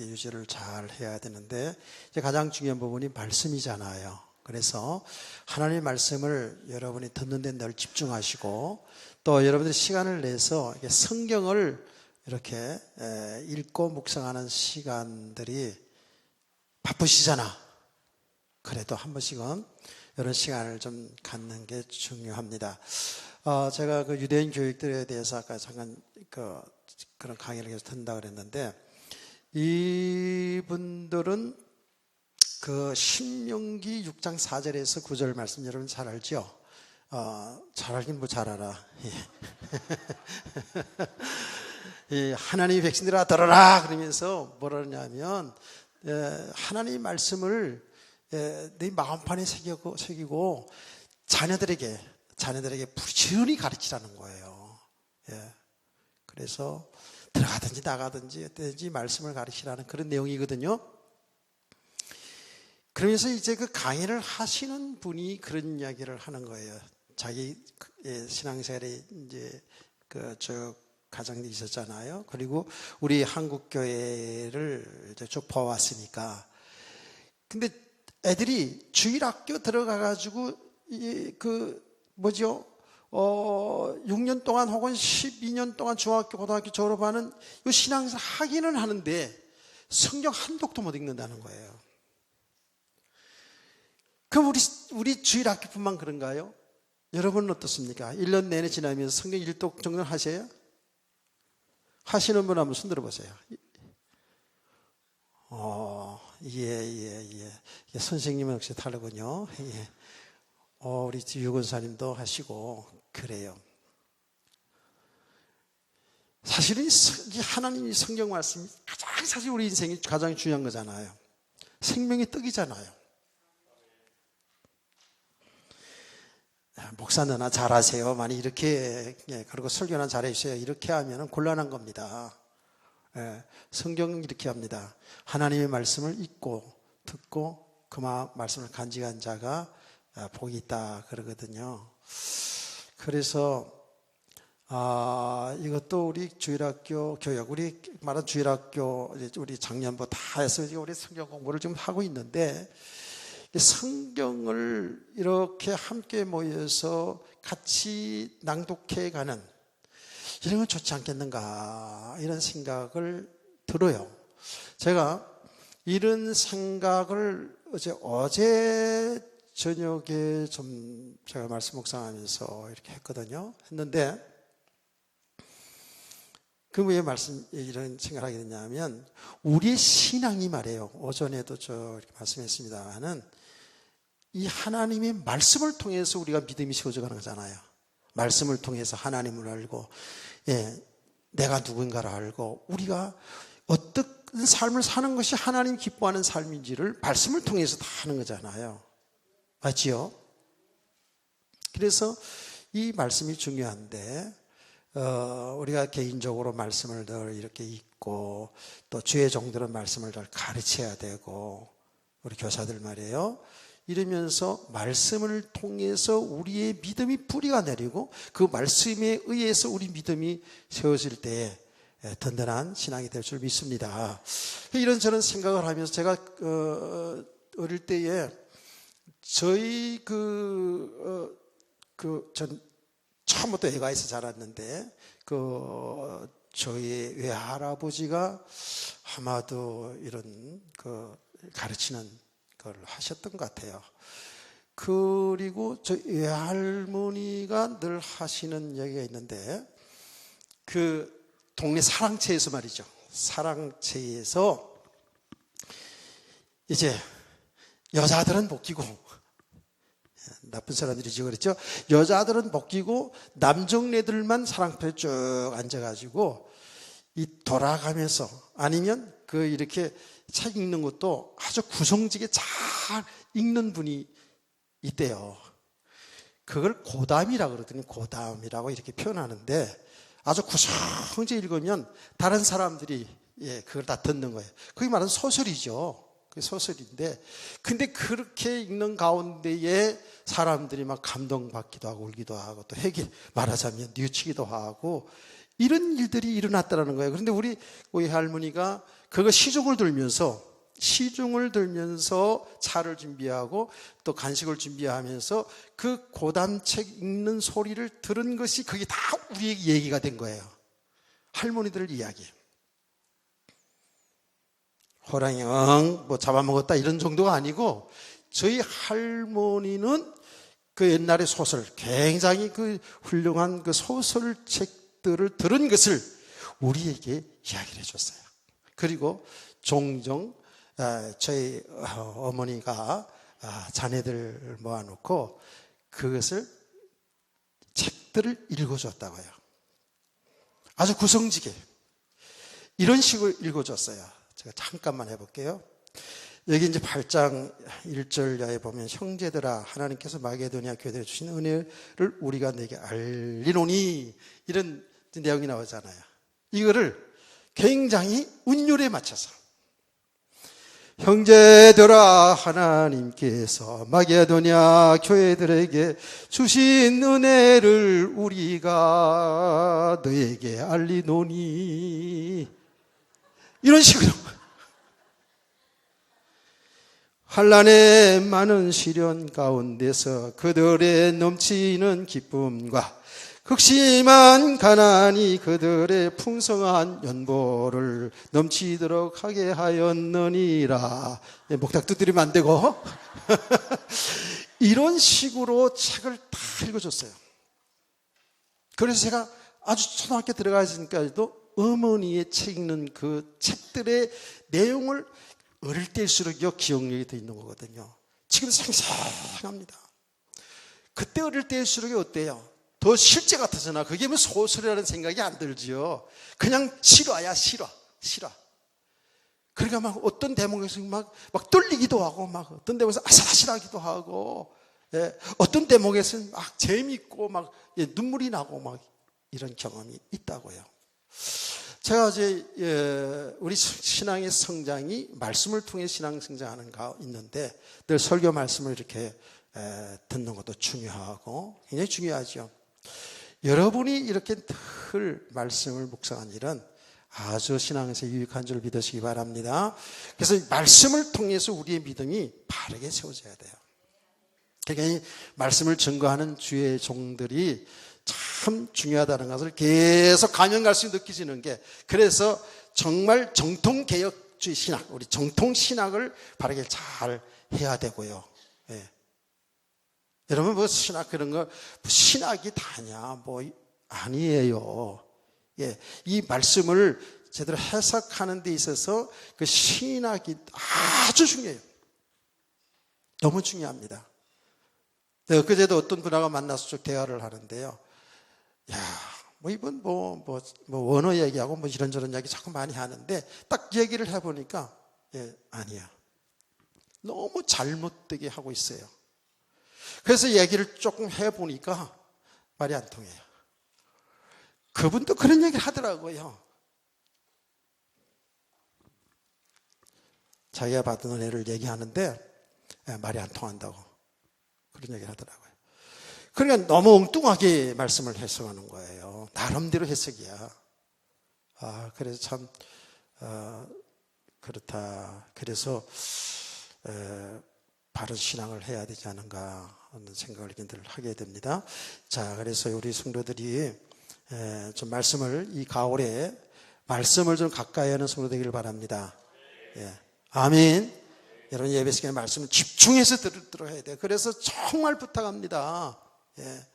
이렇게 유지를 잘 해야 되는데, 이제 가장 중요한 부분이 말씀이잖아요. 그래서 하나님의 말씀을 여러분이 듣는 데 늘 집중하시고, 또 여러분들이 시간을 내서 성경을 이렇게 읽고 묵상하는 시간들이 바쁘시잖아. 그래도 한 번씩은 이런 시간을 좀 갖는 게 중요합니다. 제가 그 유대인 교육들에 대해서 아까 잠깐 그런 강의를 계속 듣는다 그랬는데, 이분들은 그 신명기 6장 4절에서 9절 말씀 여러분 잘 알죠? 잘 알긴 뭐 잘 알아. 하나님의 백성들아 들어라 그러면서 뭐라 그러냐면, 하나님의 말씀을 네 마음판에 새기고 자녀들에게 부지런히 가르치라는 거예요. 그래서 들어가든지 나가든지 말씀을 가르치라는 그런 내용이거든요. 그러면서 이제 그 강의를 하시는 분이 그런 이야기를 하는 거예요. 자기 신앙생활에 이제 쭉 가정이 있었잖아요. 그리고 우리 한국 교회를 이제 쭉 봐왔으니까. 근데 애들이 주일학교 들어가가지고 6년 동안 혹은 12년 동안 중학교, 고등학교 졸업하는 이 신앙생활 하기는 하는데 성경 한 독도 못 읽는다는 거예요. 그럼 우리 주일학교뿐만 그런가요? 여러분은 어떻습니까? 1년 내내 지나면서 성경 1독 정도는 하세요? 하시는 분 한번 손 들어보세요. 예. 선생님은 역시 다르군요. 예. 우리 유건사님도 하시고, 그래요. 사실은 하나님이 성경 말씀이 가장 사실 우리 인생이 가장 중요한 거잖아요. 생명의 떡이잖아요. 목사 너나 잘하세요. 많이 이렇게, 그리고 설교나 잘해주세요. 이렇게 하면 곤란한 겁니다. 성경은 이렇게 합니다. 하나님의 말씀을 읽고 듣고 그 말씀을 간직한 자가 복이 있다 그러거든요. 그래서 이것도 우리 주일학교 교육, 우리 말한 주일학교 우리 작년부 다 해서 우리 성경 공부를 지금 하고 있는데, 성경을 이렇게 함께 모여서 같이 낭독해가는 이런 건 좋지 않겠는가, 이런 생각을 들어요. 제가 이런 생각을 어제 저녁에 좀 제가 말씀 묵상하면서 이렇게 했는데, 그 왜 이런 생각을 하게 됐냐면, 우리의 신앙이 말이에요. 오전에도 이렇게 말씀했습니다만은, 이 하나님의 말씀을 통해서 우리가 믿음이 세워져 가는 거잖아요. 말씀을 통해서 하나님을 알고, 내가 누군가를 알고, 우리가 어떤 삶을 사는 것이 하나님 기뻐하는 삶인지를 말씀을 통해서 다 하는 거잖아요. 맞지요? 그래서 이 말씀이 중요한데, 우리가 개인적으로 말씀을 늘 이렇게 읽고, 또 주의 종들은 말씀을 늘 가르쳐야 되고, 우리 교사들 말이에요. 이러면서 말씀을 통해서 우리의 믿음이 뿌리가 내리고, 그 말씀에 의해서 우리 믿음이 세워질 때 든든한 신앙이 될 줄 믿습니다. 이런저런 생각을 하면서 제가 어릴 때에 저희 전 처음부터 외가에서 자랐는데, 저희 외할아버지가 아마도 이런 가르치는 걸 하셨던 것 같아요. 그리고 저희 외할머니가 늘 하시는 이야기가 있는데, 동네 사랑채에서 말이죠. 사랑채에서 이제 여자들은 벗기고, 나쁜 사람들이죠, 그렇죠? 여자들은 벗기고 남정네들만 사랑터에 쭉 앉아가지고 돌아가면서, 아니면 이렇게 책 읽는 것도 아주 구성지게 잘 읽는 분이 있대요. 그걸 고담이라고 그러더니, 고담이라고 이렇게 표현하는데, 아주 구성지게 읽으면 다른 사람들이 그걸 다 듣는 거예요. 그게 말하는 소설이죠. 그게 소설인데, 근데 그렇게 읽는 가운데에 사람들이 막 감동받기도 하고 울기도 하고, 또 말하자면 뉘우치기도 하고, 이런 일들이 일어났다는 거예요. 그런데 우리 할머니가 그거 시중을 들면서 차를 준비하고 또 간식을 준비하면서 그 고담책 읽는 소리를 들은 것이 그게 다 우리의 얘기가 된 거예요. 할머니들 이야기. 호랑이 뭐 잡아먹었다 이런 정도가 아니고 저희 할머니는 그 옛날의 소설, 굉장히 그 훌륭한 그 소설책들을 들은 것을 우리에게 이야기를 해줬어요. 그리고 종종 저희 어머니가 자네들 모아놓고 그것을 책들을 읽어줬다고요. 아주 구성지게 이런 식으로 읽어줬어요. 제가 잠깐만 해볼게요. 여기 이제 8장 1절에 보면 형제들아 하나님께서 마게도니아 교회들에 주신 은혜를 우리가 내게 알리노니 이런 내용이 나오잖아요. 이거를 굉장히 운율에 맞춰서 형제들아 하나님께서 마게도니아 교회들에게 주신 은혜를 우리가 너에게 알리노니 이런 식으로 환난의 많은 시련 가운데서 그들의 넘치는 기쁨과 극심한 가난이 그들의 풍성한 연보를 넘치도록 하게 하였느니라. 목탁 두드리면 안 되고 이런 식으로 책을 다 읽어줬어요. 그래서 제가 아주 초등학교 들어가서까지도 어머니의 책 읽는 그 책들의 내용을 어릴 때일수록요 기억력이 더 있는 거거든요. 지금 생생합니다. 그때 어릴 때일수록이 어때요? 더 실제 같아서나 그게 뭐 소설이라는 생각이 안 들지요. 그냥 실화야 실화. 그러니까 막 어떤 대목에서 막 떨리기도 하고 막 어떤 대목에서 아슬아슬하기도 하고 어떤 대목에서는 막 재미있고 막 눈물이 나고 막 이런 경험이 있다고요. 제가 이제 우리 신앙의 성장이 말씀을 통해 신앙 성장하는 가 있는데 늘 설교 말씀을 이렇게 듣는 것도 중요하고 굉장히 중요하죠. 여러분이 이렇게 늘 말씀을 묵상한 일은 아주 신앙에서 유익한 줄 믿으시기 바랍니다. 그래서 말씀을 통해서 우리의 믿음이 바르게 세워져야 돼요. 그러니까 이 말씀을 증거하는 주의 종들이 참 중요하다는 것을 계속 가면 갈수록 느끼지는 게 그래서 정말 정통개혁주의 신학, 우리 정통신학을 바르게 잘 해야 되고요. 예. 여러분 뭐 신학 그런 거 신학이 다냐 뭐 아니에요. 예. 이 말씀을 제대로 해석하는 데 있어서 그 신학이 아주 중요해요. 너무 중요합니다. 엊그제도 어떤 분하고 만나서 쭉 대화를 하는데요. 야, 뭐 이분 뭐 원어 얘기하고 뭐 이런저런 얘기 자꾸 많이 하는데 딱 얘기를 해보니까 아니야. 너무 잘못되게 하고 있어요. 그래서 얘기를 조금 해보니까 말이 안 통해요. 그분도 그런 얘기를 하더라고요. 자기가 받은 은혜를 얘기하는데 말이 안 통한다고 그런 얘기를 하더라고요. 그러니까 너무 엉뚱하게 말씀을 해석하는 거예요. 나름대로 해석이야. 그래서 참 그렇다. 그래서 바른 신앙을 해야 되지 않은가 하는 생각을 늘 하게 됩니다. 자, 그래서 우리 성도들이 좀 말씀을 이 가을에 말씀을 좀 가까이 하는 성도 되기를 바랍니다. 예. 아멘. 여러분 예배 시간에 말씀을 집중해서 들어야 돼요. 그래서 정말 부탁합니다. 예.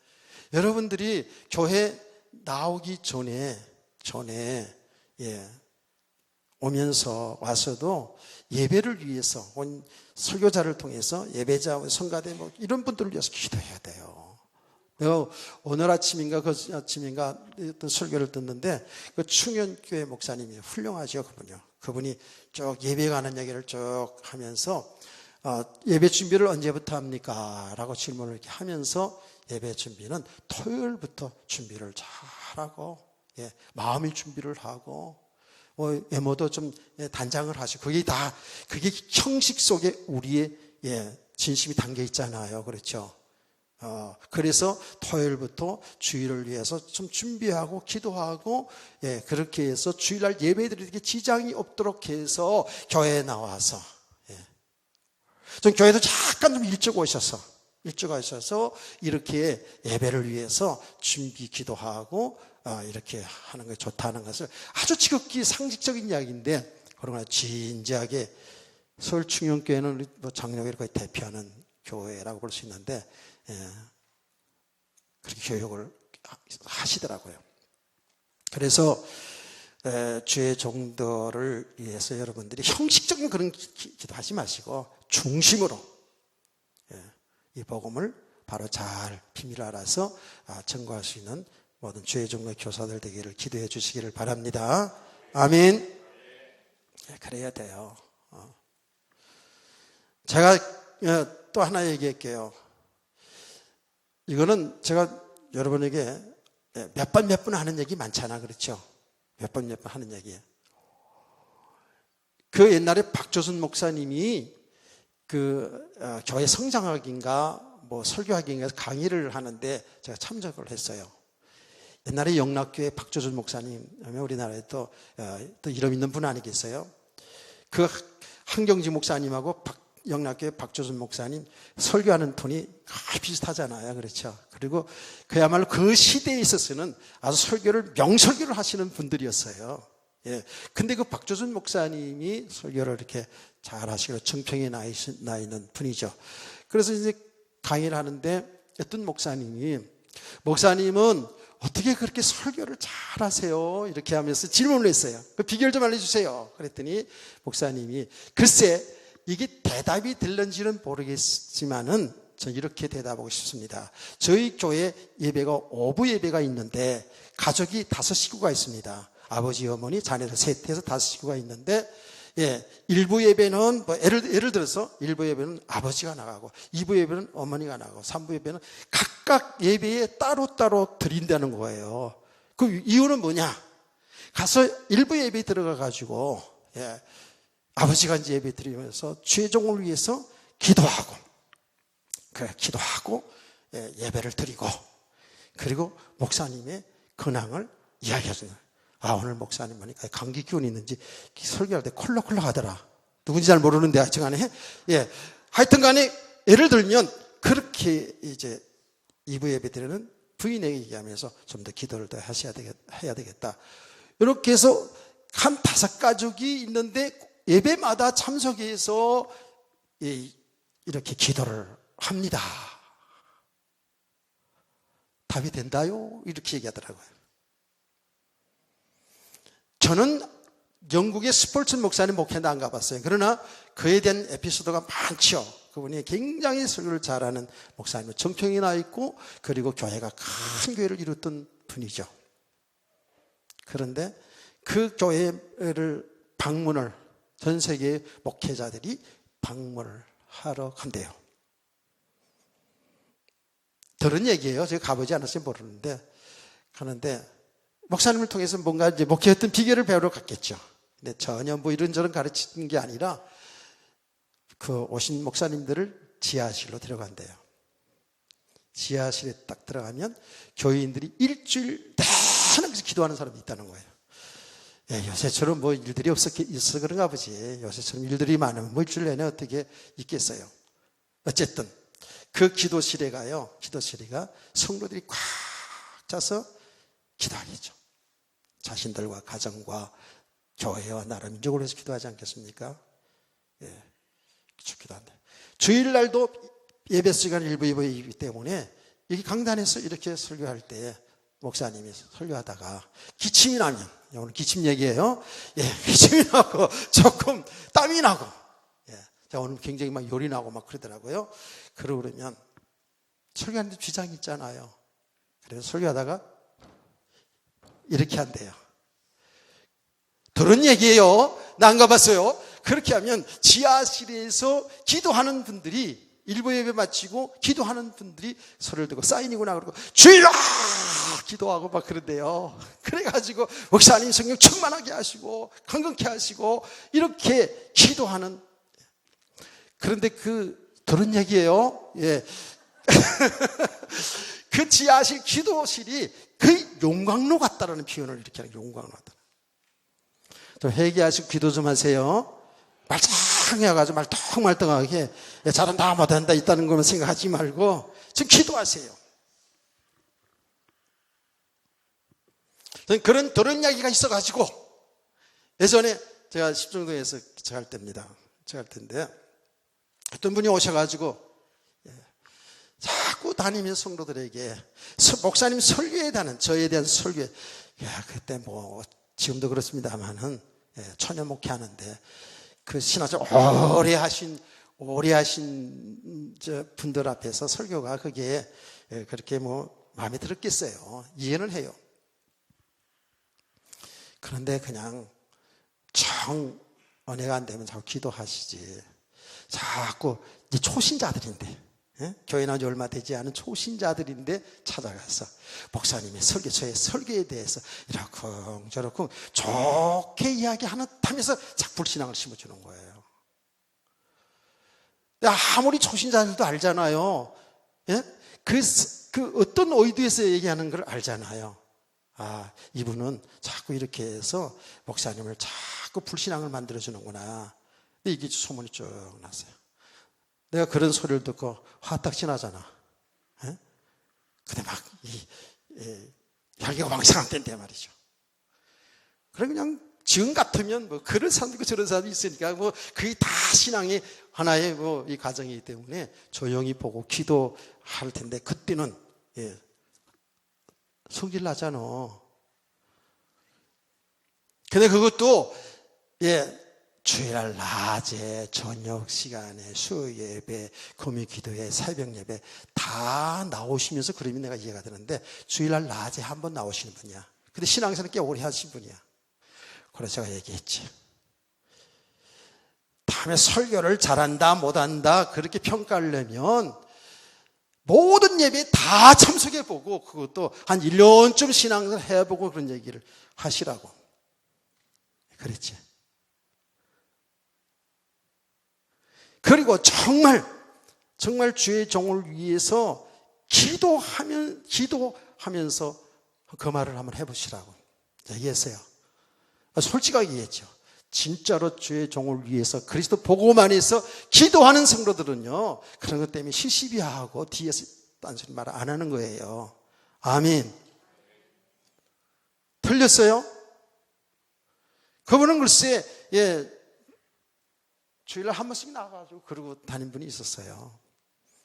여러분들이 교회 나오기 전에 오면서 와서도 예배를 위해서 설교자를 통해서 예배자, 성가대 뭐 이런 분들을 위해서 기도해야 돼요. 내가 오늘 아침인가 그 아침인가 어떤 설교를 듣는데 그 충현교회 목사님이 훌륭하죠. 그분이 쭉 예배 가는 얘기를 쭉 하면서 예배 준비를 언제부터 합니까? 라고 질문을 이렇게 하면서 예배 준비는 토요일부터 준비를 잘하고 마음의 준비를 하고 외모도 좀 단장을 하시고 그게 형식 속에 우리의 진심이 담겨 있잖아요. 그렇죠? 그래서 토요일부터 주일을 위해서 좀 준비하고 기도하고, 예, 그렇게 해서 주일날 예배드리기 지장이 없도록 해서 교회에 나와서, 예. 좀 교회도 잠깐 좀 일찍 오셔서 이렇게 예배를 위해서 준비 기도하고, 이렇게 하는 게 좋다는 것을 아주 지극히 상식적인 이야기인데, 그러나 진지하게 서울 충영교회는 뭐 장로교를 거의 대표하는 교회라고 볼 수 있는데, 예, 그렇게 교육을 하시더라고요. 그래서 주의 종들을 위해서 여러분들이 형식적인 그런 기도하지 마시고 중심으로, 예, 이 복음을 바로 잘 비밀을 알아서 전거할 수 있는 모든 주의 종의 교사들 되기를 기도해 주시기를 바랍니다. 아멘. 예, 그래야 돼요. 제가 또 하나 얘기할게요. 이거는 제가 여러분에게 몇 번 하는 얘기 많잖아. 그렇죠? 몇 번 하는 얘기예요. 그 옛날에 박조순 목사님이 그 교회 성장학인가 뭐 설교학인가 강의를 하는데 제가 참석을 했어요. 옛날에 영락교회 박조순 목사님, 우리나라에 또 이름 있는 분 아니겠어요? 그 한경지 목사님하고 영락교회 박조순 목사님 설교하는 톤이 거의 비슷하잖아요. 그렇죠? 그리고 그야말로 그 시대에 있어서는 아주 명설교를 하시는 분들이었어요. 예. 근데 그 박조순 목사님이 설교를 이렇게 잘 하시고 정평에 나 있는 분이죠. 그래서 이제 강의를 하는데 어떤 목사님은 어떻게 그렇게 설교를 잘 하세요? 이렇게 하면서 질문을 했어요. 그 비결 좀 알려주세요. 그랬더니 목사님이 글쎄, 이게 대답이 될는지는 모르겠지만은 저 이렇게 대답하고 싶습니다. 저희 교회 예배가 오부 예배가 있는데 가족이 5식구가 있습니다. 아버지, 어머니, 자녀들 셋해서 5식구가 있는데, 예, 1부 예배는 뭐 예를 들어서 1부 예배는 아버지가 나가고 2부 예배는 어머니가 나가고 3부 예배는 각각 예배에 따로따로 드린다는 거예요. 그 이유는 뭐냐? 가서 1부 예배에 들어가 가지고, 예, 아버지가 이제 예배 드리면서 주의 종을 위해서 기도하고, 예, 예배를 드리고, 그리고 목사님의 근황을 이야기하시는 거예요. 오늘 목사님 보니까 감기 기운이 있는지 설교할 때 콜록콜록 하더라. 누군지 잘 모르는데 하여튼간에, 예, 하여튼 간에 예를 들면 그렇게 이제 2부 예배 드리는 부인에게 얘기하면서 좀 더 기도를 더 해야 되겠다. 이렇게 해서 한 5가족이 있는데 예배마다 참석해서 이렇게 기도를 합니다. 답이 된다요? 이렇게 얘기하더라고요. 저는 영국의 스폴츠 목사님 목회는 안 가봤어요. 그러나 그에 대한 에피소드가 많죠. 그분이 굉장히 설교를 잘하는 목사님, 정평이 나 있고, 그리고 교회가 큰 교회를 이뤘던 분이죠. 그런데 그 교회를 방문을 전 세계의 목회자들이 방문을 하러 간대요. 들은 얘기예요. 제가 가보지 않았으면 모르는데, 가는데 목사님을 통해서 뭔가 이제 목회했던 비결을 배우러 갔겠죠. 근데 전혀 뭐 이런저런 가르치는 게 아니라 그 오신 목사님들을 지하실로 들어간대요. 지하실에 딱 들어가면 교인들이 일주일 내내 기도하는 사람이 있다는 거예요. 예, 요새처럼 뭐 일들이 있어서 그런가 보지. 요새처럼 일들이 많으면 뭐 일주일 내내 어떻게 있겠어요. 어쨌든 그 기도실에 기도실에가 성도들이 꽉 차서 기도하겠죠. 자신들과 가정과 교회와 나라 민족을 위해서 기도하지 않겠습니까? 예, 기도한다. 주일날도 예배 시간 1부 2부이기 때문에 여기 강단에서 이렇게 설교할 때 목사님이 설교하다가 기침이 나면, 오늘 기침 얘기예요. 예, 기침이 나고 조금 땀이 나고, 예, 제가 오늘 굉장히 막 열이 나고 막 그러더라고요. 그러면 설교하는데 지장이 있잖아요. 그래서 설교하다가 이렇게 한대요. 들은 얘기예요. 나 안 가봤어요. 그렇게 하면 지하실에서 기도하는 분들이, 일부 예배 마치고 기도하는 분들이 소리를 듣고 사인이구나 그러고 주일아 기도하고 막 그런대요. 그래가지고 목사님 성령 충만하게 하시고 강건케 하시고 이렇게 기도하는. 그런데 그 들은 얘기예요. 예, 그 지하실 기도실이 그 용광로 같다라는 표현을 이렇게 하는 용광로 같다. 또 회개하시고 기도 좀 하세요. 말짱해가지고 말똥말똥하게 잘한다 못한다 있다는 것만 생각하지 말고 지금 기도하세요. 저는 그런 이야기가 있어가지고 예전에 제가 십정동에서 기차할 때입니다. 기차할 때인데 어떤 분이 오셔가지고 자꾸 다니면서 성도들에게 목사님 설교에 대한 저에 대한 설교에 그때 뭐 지금도 그렇습니다만은 처녀 목회하는데 그 신학자 오래 하신 저 분들 앞에서 설교가 그게 그렇게 뭐 마음에 들었겠어요. 이해는 해요. 그런데 그냥 정 은혜가 안 되면 자꾸 기도하시지. 자꾸 이제 초신자들인데 교회 나온 지 얼마 되지 않은 초신자들인데 찾아가서 목사님의 설교, 저의 설교에 대해서 이러쿵 저러쿵 좋게 이야기하면서 자꾸 불신앙을 심어주는 거예요. 아무리 초신자들도 알잖아요. 그 어떤 의도에서 얘기하는 걸 알잖아요. 아, 이분은 자꾸 이렇게 해서 목사님을 자꾸 불신앙을 만들어주는구나. 근데 이게 소문이 쭉 났어요. 내가 그런 소리를 듣고 화딱 지나잖아. 근데 막 혈기가 왕성한 때인데 말이죠. 그래 그냥 지금 같으면 뭐 그런 사람도 있고 저런 사람도 있으니까 뭐 그게 다 신앙의 하나의 뭐 이 과정이기 때문에 조용히 보고 기도할 텐데 그때는 성질 나잖아. 근데 그것도 주일날 낮에 저녁 시간에 수요 예배, 금요 기도회, 새벽 예배 다 나오시면서 그러면 내가 이해가 되는데 주일날 낮에 한 번 나오시는 분이야. 근데 신앙생활 꽤 오래 하신 분이야. 그래서 제가 얘기했지. 다음에 설교를 잘한다 못한다 그렇게 평가하려면 모든 예배에 다 참석해보고 그것도 한 1년쯤 신앙을 해보고 그런 얘기를 하시라고 그랬지. 그리고 정말 주의 종을 위해서 기도하면서 그 말을 한번 해보시라고 얘기했어요. 솔직하게 얘기했죠. 진짜로 주의 종을 위해서 그리스도 복음 안에서 기도하는 성도들은요 그런 것 때문에 시시비하고 뒤에서 딴소리 말 안 하는 거예요. 아멘. 틀렸어요? 그분은 글쎄 주일날 한 번씩 나가가지고 그러고 다닌 분이 있었어요.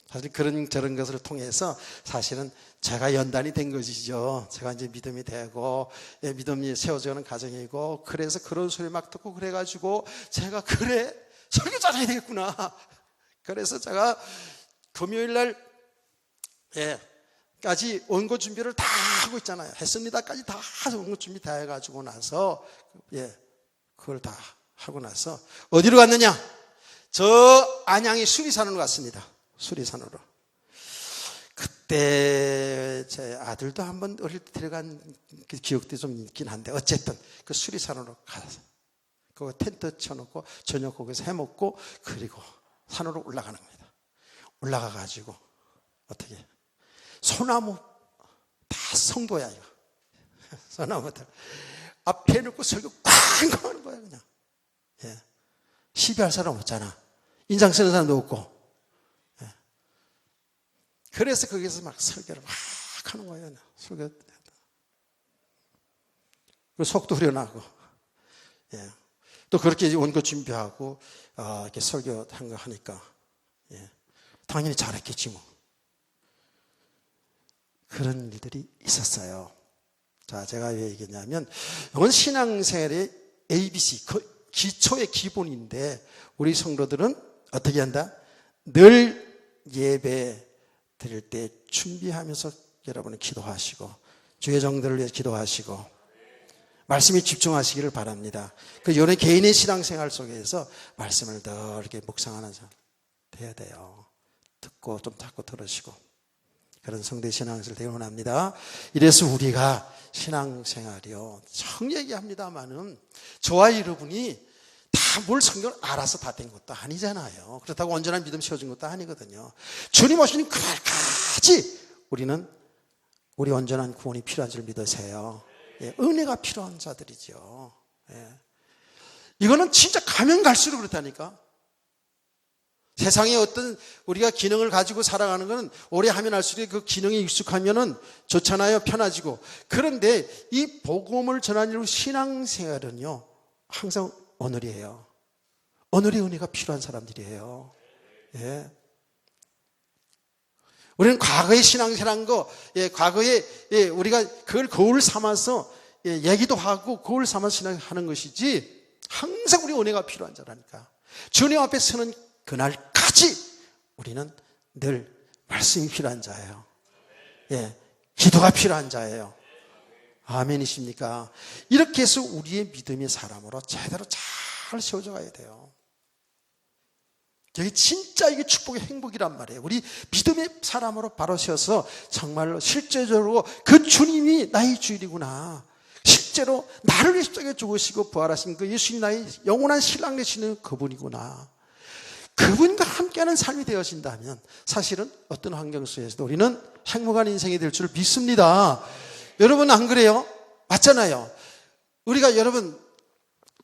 사실 저런 것을 통해서 사실은 제가 연단이 된 것이죠. 제가 이제 믿음이 되고 믿음이 세워져가는 과정이고 그래서 그런 소리 막 듣고 그래가지고 제가 그래 설교 잘해야 되겠구나. 그래서 제가 금요일날 까지 원고 준비를 다 하고 있잖아요. 했습니다까지 다 원고 준비 다 해가지고 나서 그걸 다 하고 나서 어디로 갔느냐? 저 안양의 수리산으로 갔습니다. 수리산으로. 그때 제 아들도 한번 어릴 때 들어간 그 기억도 좀 있긴 한데 어쨌든 그 수리산으로 가서 그 텐트 쳐놓고 저녁 거기서 해먹고 그리고 산으로 올라가는 겁니다. 올라가가지고 어떻게 소나무 다 성도야 이거. 소나무들 앞에 놓고 설교 꽝꽝 하는 거야 그냥. 시비할 사람 없잖아. 인상 쓰는 사람도 없고. 그래서 거기서 막 설교를 막 하는 거예요. 설교. 그리고 속도 후련하고. 또 그렇게 원고 준비하고, 이렇게 설교한 거 하니까. 당연히 잘했겠지 뭐. 그런 일들이 있었어요. 자, 제가 왜 얘기했냐면, 이건 신앙생활의 ABC, 기초의 기본인데, 우리 성도들은 어떻게 한다? 늘 예배 드릴 때 준비하면서 여러분은 기도하시고 주의 종들을 위해 기도하시고 말씀에 집중하시기를 바랍니다. 그 여러 개인의 신앙생활 속에서 말씀을 더 이렇게 묵상하는 사람 돼야 돼요. 듣고 좀 자꾸 들으시고 그런 성도의 신앙생활을 되기 원합니다. 이래서 우리가 신앙생활이요 정 얘기합니다마는 저와 여러분이 다 뭘 성경을 알아서 다 된 것도 아니잖아요. 그렇다고 온전한 믿음 세워준 것도 아니거든요. 주님 오시는 그날까지 우리는 우리 온전한 구원이 필요한 줄 믿으세요. 예, 은혜가 필요한 자들이죠. 예. 이거는 진짜 가면 갈수록 그렇다니까. 세상에 어떤 우리가 기능을 가지고 살아가는 것은 오래 하면 할수록 그 기능에 익숙하면은 좋잖아요. 편해지고. 그런데 이 복음을 전하는 신앙생활은요, 항상 오늘이에요. 오늘의 은혜가 필요한 사람들이에요. 예. 우리는 과거의 신앙생활한 거, 예, 과거에, 예, 우리가 그걸 거울 삼아서, 예, 얘기도 하고 거울 삼아서 신앙하는 것이지, 항상 우리 은혜가 필요한 자라니까. 주님 앞에 서는 그날까지 우리는 늘 말씀이 필요한 자예요. 예, 기도가 필요한 자예요. 아멘이십니까? 이렇게 해서 우리의 믿음의 사람으로 제대로 잘 세워져 가야 돼요. 진짜 이게 축복의 행복이란 말이에요. 우리 믿음의 사람으로 바로 세워서 정말로 실제적으로 그 주님이 나의 주일이구나. 실제로 나를 위해 십자가에 죽으시고 부활하신 그 예수님 나의 영원한 신랑 되시는 그분이구나. 그분과 함께하는 삶이 되어진다면 사실은 어떤 환경 속에서도 우리는 행복한 인생이 될 줄 믿습니다. 여러분 안 그래요? 맞잖아요. 우리가 여러분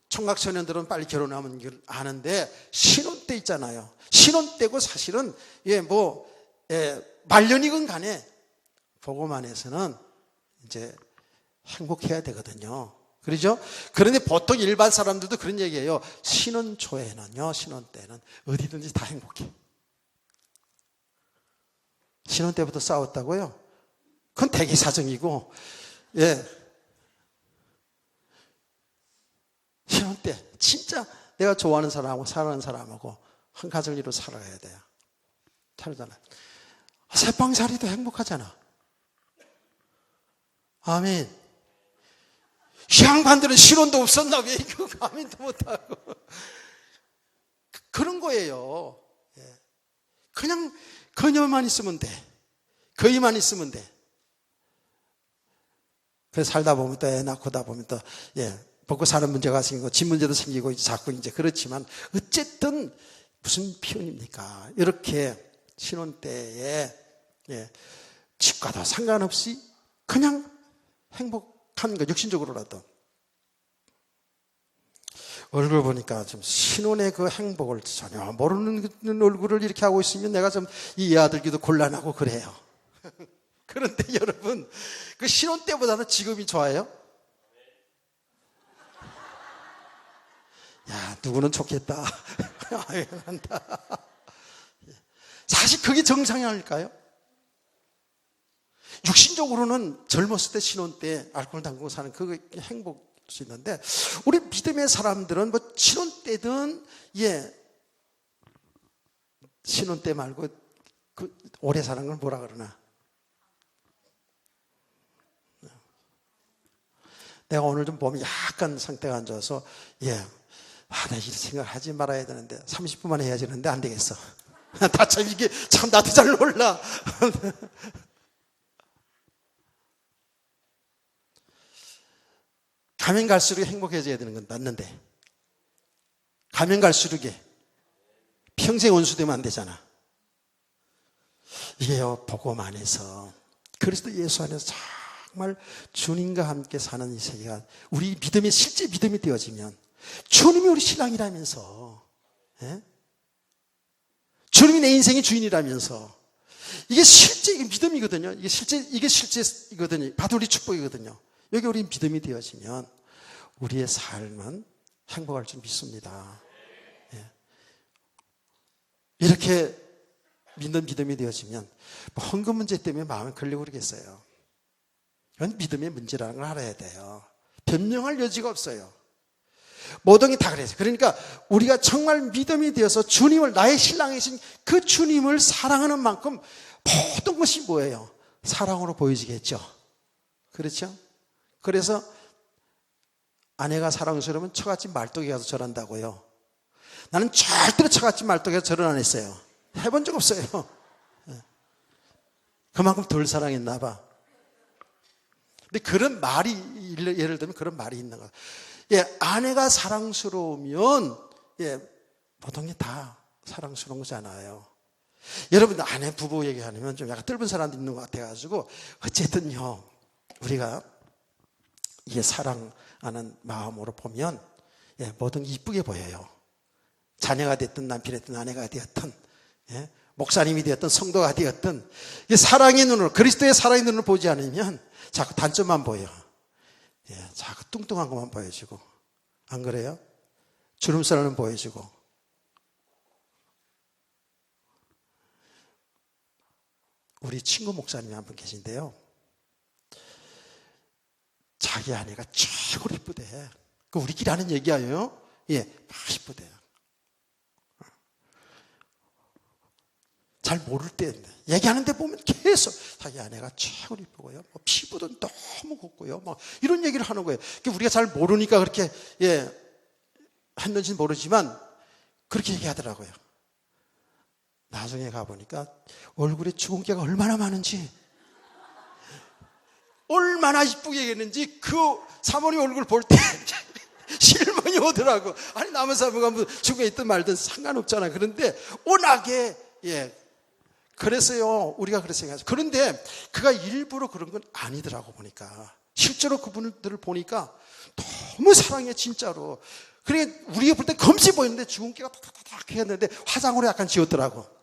총각소년들은 빨리 결혼하면 아는데 신혼 때 있잖아요. 신혼 때고 사실은 말년이건 간에 복음 안에서는 이제 행복해야 되거든요. 그렇죠? 그런데 보통 일반 사람들도 그런 얘기해요. 신혼 초에는요, 신혼 때는 어디든지 다 행복해. 신혼 때부터 싸웠다고요? 그건 대개 사정이고, 예. 신혼 때 진짜 내가 좋아하는 사람하고 사랑하는 사람하고 한 가정으로 살아가야 돼요. 살잖아요. 새빵살이도 행복하잖아. 아멘. 이 양반들은 신혼도 없었나? 왜 이거 아멘도 못하고. 그런 거예요. 그냥 그녀만 있으면 돼. 그이만 있으면 돼. 그래서 살다 보면 또 애 낳고다 보면 또, 먹고 사는 문제가 생기고, 집 문제도 생기고, 자꾸 이제 그렇지만, 어쨌든, 무슨 표현입니까? 이렇게 신혼 때에, 집과도 상관없이 그냥 행복한 거, 육신적으로라도. 얼굴 보니까 좀 신혼의 그 행복을 전혀 모르는 얼굴을 이렇게 하고 있으면 내가 좀 이해하기도 곤란하고 그래요. 그런데 여러분, 그 신혼 때보다는 지금이 좋아요? 야, 누구는 좋겠다. 사실 그게 정상이 아닐까요? 육신적으로는 젊었을 때 신혼 때 알코올 담그고 사는 그게 행복일 수 있는데, 우리 믿음의 사람들은 뭐 신혼 때든 신혼 때 말고 그 오래 사는 걸 뭐라 그러나? 내가 오늘 좀 보면 약간 상태가 안 좋아서 내가 이런 생각을 하지 말아야 되는데 30분만 해야 되는데 안 되겠어. 다 참 이게 참 나도 잘 몰라. 가면 갈수록 행복해져야 되는 건 맞는데 가면 갈수록 평생 원수되면 안 되잖아. 이게요, 복음 안에서 그리스도 예수 안에서 정말 주님과 함께 사는 이 세계가 우리 믿음의 실제 믿음이 되어지면 주님이 우리 신랑이라면서, 주님이 내 인생의 주인이라면서, 이게 실제 믿음이거든요. 이게 실제이거든요. 바로 우리 축복이거든요. 여기 우리 믿음이 되어지면 우리의 삶은 행복할 줄 믿습니다. 이렇게 믿는 믿음이 되어지면 헌금 문제 때문에 마음이 걸리고 그러겠어요. 이건 믿음의 문제라는 걸 알아야 돼요. 변명할 여지가 없어요. 모든 게 다 그래요. 그러니까 우리가 정말 믿음이 되어서 주님을, 나의 신랑이신 그 주님을 사랑하는 만큼 모든 것이 뭐예요? 사랑으로 보여지겠죠. 그렇죠? 그래서 아내가 사랑스러우면 처갓집 말뚝에 가서 절한다고요. 나는 절대로 처갓집 말뚝에 가서 절은 안 했어요. 해본 적 없어요. 그만큼 덜 사랑했나 봐. 근데 그런 말이, 예를 들면 그런 말이 있는 거예요. 아내가 사랑스러우면 모든 게 다 사랑스러운 거잖아요. 여러분, 아내 부부 얘기하면 좀 약간 뜰분 사람도 있는 것 같아가지고, 어쨌든요, 우리가 이게 사랑하는 마음으로 보면, 모든 게 이쁘게 보여요. 자녀가 됐든 남편이 됐든 아내가 되었든, 목사님이 되었든 성도가 되었든, 사랑의 눈으로, 그리스도의 사랑의 눈으로 보지 않으면 자꾸 단점만 보여. 자꾸 뚱뚱한 것만 보여지고. 안 그래요? 주름살은 보여지고. 우리 친구 목사님이 한 분 계신데요. 자기 아내가 최고로 이쁘대. 우리끼리 하는 얘기예요. 막 이쁘대. 잘 모를 때 얘기하는데 보면 계속 자기 아내가 최고로 이쁘고요. 피부도 너무 곱고요. 이런 얘기를 하는 거예요. 우리가 잘 모르니까 그렇게 했는지는 모르지만 그렇게 얘기하더라고요. 나중에 가보니까 얼굴에 주근깨가 얼마나 많은지, 얼마나 이쁘게 얘기했는지 그 사모님 얼굴 볼 때 실망이 오더라고. 아니, 남은 사모가 뭐 주근깨 있든 말든 상관없잖아. 그런데 워낙에 그래서요, 우리가 그래서 생각하죠. 그런데 그가 일부러 그런 건 아니더라고. 보니까 실제로 그분들을 보니까 너무 사랑해, 진짜로. 그러니까 우리가 볼 때 검지 보이는데 주근깨가 탁탁탁 했는데 화장으로 약간 지웠더라고.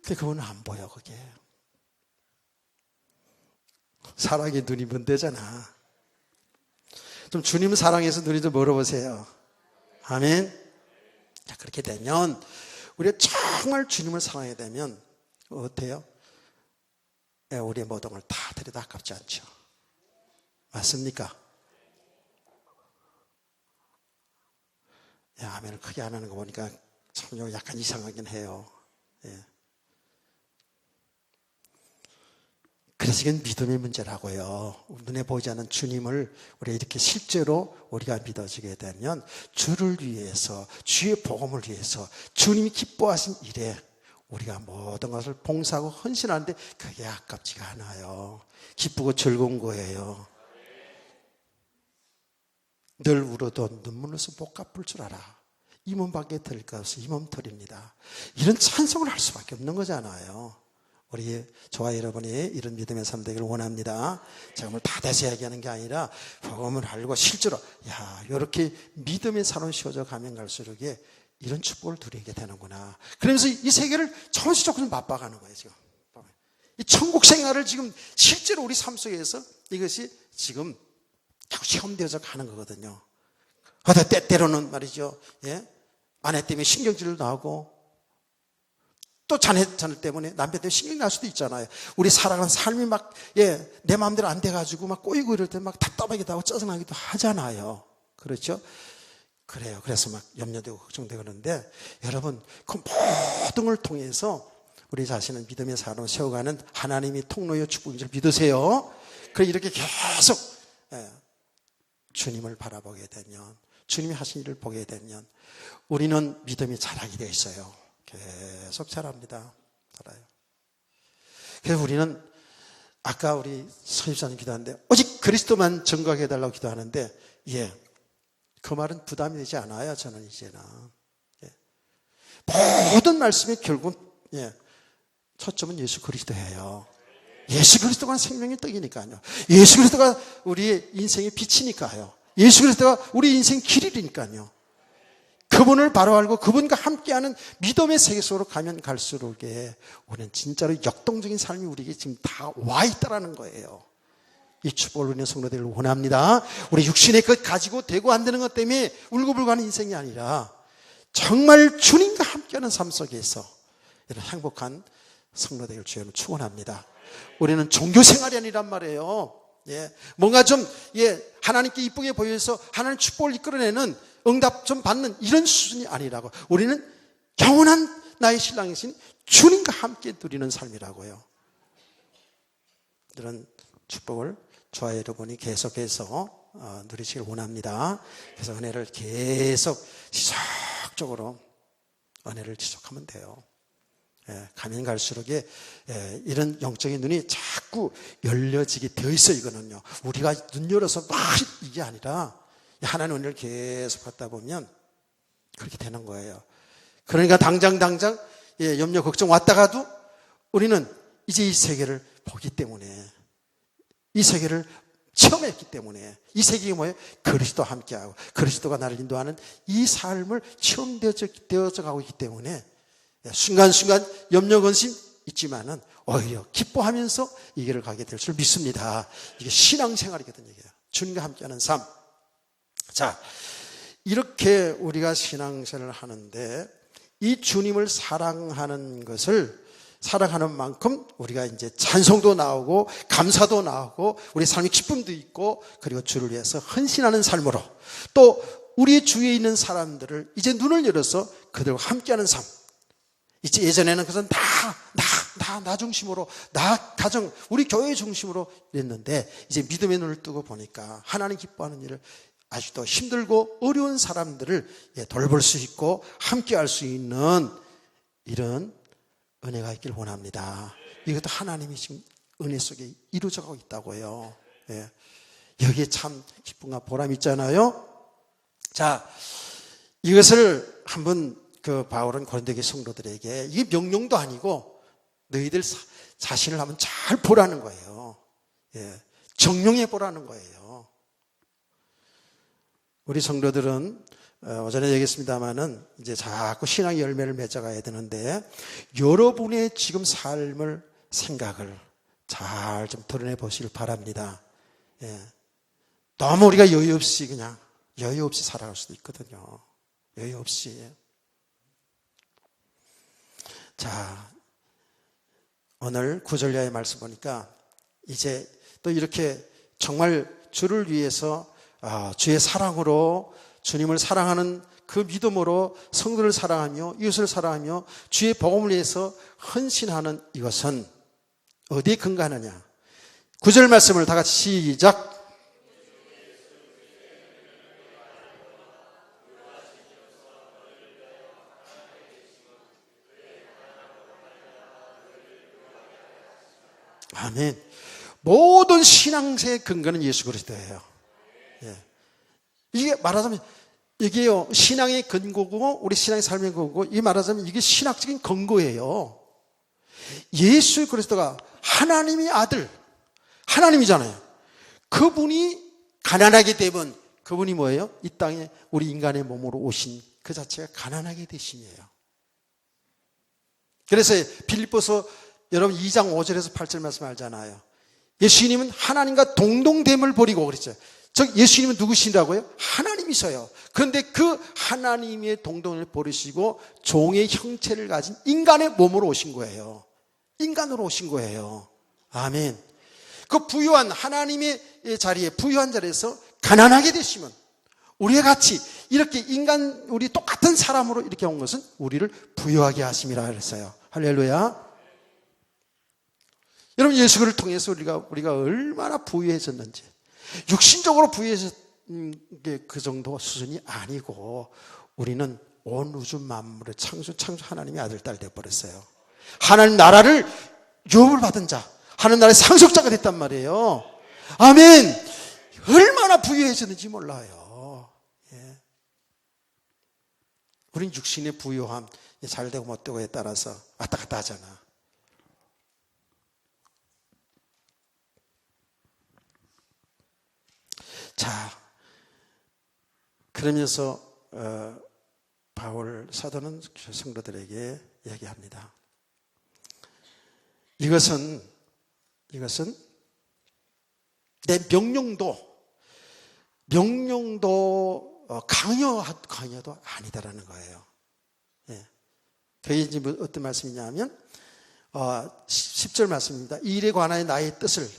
근데 그건 안 보여. 그게 사랑의 눈이 문대잖아. 좀 주님을 사랑해서 눈이 좀 멀어보세요. 아멘. 자, 그렇게 되면 우리가 정말 주님을 사랑해야 되면 어때요? 우리의 모든 걸 다 드려도 아깝지 않죠. 맞습니까? 아멘을 크게 안 하는 거 보니까 참 약간 이상하긴 해요. 그래서 이건 믿음의 문제라고요. 눈에 보이지 않는 주님을 우리가 이렇게 실제로 우리가 믿어지게 되면 주를 위해서, 주의 복음을 위해서 주님이 기뻐하신 일에 우리가 모든 것을 봉사하고 헌신하는데 그게 아깝지가 않아요. 기쁘고 즐거운 거예요. 늘 울어도 눈물로서 못 갚을 줄 알아. 이 몸밖에 들 것 없어. 이 몸털입니다. 이런 찬송을 할 수밖에 없는 거잖아요. 우리 저와 여러분이 이런 믿음의 삶 되기를 원합니다. 제가 오늘 다 대서 얘기하는 게 아니라 복음을 알고 실제로 이렇게 믿음의 삶을 쉬어져 가면 갈수록 이런 축복을 누리게 되는구나. 그러면서 이 세계를 조금씩 맛봐가는 거예요. 지금 이 천국 생활을 지금 실제로 우리 삶 속에서 이것이 지금 시험되어져 가는 거거든요. 때때로는 말이죠. 아내 때문에 신경질도 나고 또 자네 때문에 남편 때문에 신경 날 수도 있잖아요. 우리 살아가는 삶이 막, 내 마음대로 안 돼가지고 막 꼬이고 이럴 때 막 답답하기도 하고 짜증나기도 하잖아요. 그렇죠? 그래요. 그래서 막 염려되고 걱정되고 그러는데 여러분, 그 모든 걸 통해서 우리 자신은 믿음의 삶을 세워가는 하나님이 통로요 축복인 줄 믿으세요. 그래 이렇게 계속 주님을 바라보게 되면, 주님이 하신 일을 보게 되면 우리는 믿음이 자라게 되어 있어요. 계속 자랍니다. 자라요. 그래서 우리는 아까 우리 서집사님 기도하는데 오직 그리스도만 증거하게 해달라고 기도하는데 그 말은 부담이 되지 않아요. 저는 이제는 모든 말씀이 결국 초점은 예수 그리스도예요. 예수 그리스도가 생명의 떡이니까요. 예수 그리스도가 우리의 인생의 빛이니까요. 예수 그리스도가 우리 인생 길이니까요. 그분을 바로 알고 그분과 함께하는 믿음의 세계 속으로 가면 갈수록 우리는 진짜로 역동적인 삶이 우리에게 지금 다 와 있다라는 거예요. 이 축복을 누리는 성도들을 원합니다. 우리 육신의 것 가지고 되고 안 되는 것 때문에 울고불고 하는 인생이 아니라 정말 주님과 함께하는 삶 속에서 이런 행복한 성도들을 주여 축원합니다. 우리는 종교생활이 아니란 말이에요. 뭔가 좀 하나님께 이쁘게 보여서 하나님 축복을 이끌어내는 응답 좀 받는 이런 수준이 아니라고. 우리는 영원한 나의 신랑이신 주님과 함께 누리는 삶이라고요. 이런 축복을 저와 여러분이 계속해서 누리시길 원합니다. 그래서 은혜를 계속 지속적으로 은혜를 지속하면 돼요. 가면 갈수록 이런 영적인 눈이 자꾸 열려지게 되어 있어요. 이거는요, 우리가 눈 열어서 막 이게 아니라 하나님 은혜를 계속 받다 보면 그렇게 되는 거예요. 그러니까 당장 염려 걱정 왔다가도 우리는 이제 이 세계를 보기 때문에, 이 세계를 체험했기 때문에, 이 세계가 뭐예요? 그리스도와 함께하고 그리스도가 나를 인도하는 이 삶을 체험되어져 가고 있기 때문에 순간순간 염려 근심 있지만은 오히려 기뻐하면서 이 길을 가게 될 줄 믿습니다. 이게 신앙생활이거든요. 주님과 함께하는 삶. 자, 이렇게 우리가 신앙생활을 하는데 이 주님을 사랑하는 것을 사랑하는 만큼 우리가 이제 찬송도 나오고 감사도 나오고 우리 삶의 기쁨도 있고, 그리고 주를 위해서 헌신하는 삶으로 또 우리 주위에 있는 사람들을 이제 눈을 열어서 그들과 함께하는 삶. 이제 예전에는 그것은 나 중심으로, 나 가정, 우리 교회 중심으로 이랬는데 이제 믿음의 눈을 뜨고 보니까 하나님 기뻐하는 일을 아주 더 힘들고 어려운 사람들을 돌볼 수 있고 함께할 수 있는 이런 은혜가 있길 원합니다. 이것도 하나님이 지금 은혜 속에 이루어져 가고 있다고요. 예. 여기에 참 기쁨과 보람이 있잖아요. 자, 이것을 한번 바울은 고린도교회 성도들에게, 이게 명령도 아니고 너희들 자신을 한번 잘 보라는 거예요. 예. 정령해 보라는 거예요. 우리 성도들은 어전에 얘기했습니다마는 이제 자꾸 신앙의 열매를 맺어가야 되는데, 여러분의 지금 삶을, 생각을 잘 좀 드러내 보시길 바랍니다. 예. 너무 우리가 여유 없이 살아갈 수도 있거든요. 여유 없이. 자, 오늘 9절 이하의 말씀 보니까 이제 또 이렇게 정말 주를 위해서 주의 사랑으로, 주님을 사랑하는 그 믿음으로 성도를 사랑하며 이웃을 사랑하며 주의 복음을 위해서 헌신하는 이것은 어디에 근거하느냐? 9절 말씀을 다 같이 시작. 아멘. 모든 신앙의 근거는 예수 그리스도예요. 예. 이게 말하자면 이게요, 신앙의 근거고 우리 신앙의 삶의 근거고, 이 말하자면 이게 신학적인 근거예요. 예수 그리스도가 하나님의 아들, 하나님이잖아요. 그분이 가난하게 되면 그분이 뭐예요? 이 땅에 우리 인간의 몸으로 오신 그 자체가 가난하게 되심이에요. 그래서 빌립보서 여러분 2장 5절에서 8절 말씀 알잖아요. 예수님은 하나님과 동등됨을 버리고 그랬죠. 즉 예수님은 누구신다고요? 하나님이셔요. 그런데 그 하나님의 동등을 버리시고 종의 형체를 가진 인간의 몸으로 오신 거예요. 인간으로 오신 거예요. 아멘. 그 부유한 하나님의 자리에, 부유한 자리에서 가난하게 되시면 우리와 같이 이렇게 인간, 우리 똑같은 사람으로 이렇게 온 것은 우리를 부유하게 하심이라 그랬어요. 할렐루야. 여러분, 예수를 통해서 우리가 얼마나 부유해졌는지. 육신적으로 부유해진 게 그 정도 수준이 아니고, 우리는 온 우주 만물의 창조 하나님의 아들, 딸 되어버렸어요. 하나님 나라를 유업을 받은 자, 하나님 나라의 상속자가 됐단 말이에요. 아멘. 얼마나 부유해졌는지 몰라요. 예. 우린 육신의 부유함, 잘 되고 못 되고에 따라서 왔다 갔다 하잖아. 자, 그러면서 바울 사도는 성도들에게 얘기합니다. 이것은 내 명령도 강요도 아니다라는 거예요. 예. 그게 이제 어떤 말씀이냐면 10절 말씀입니다. 이 일에 관하여 나의 뜻을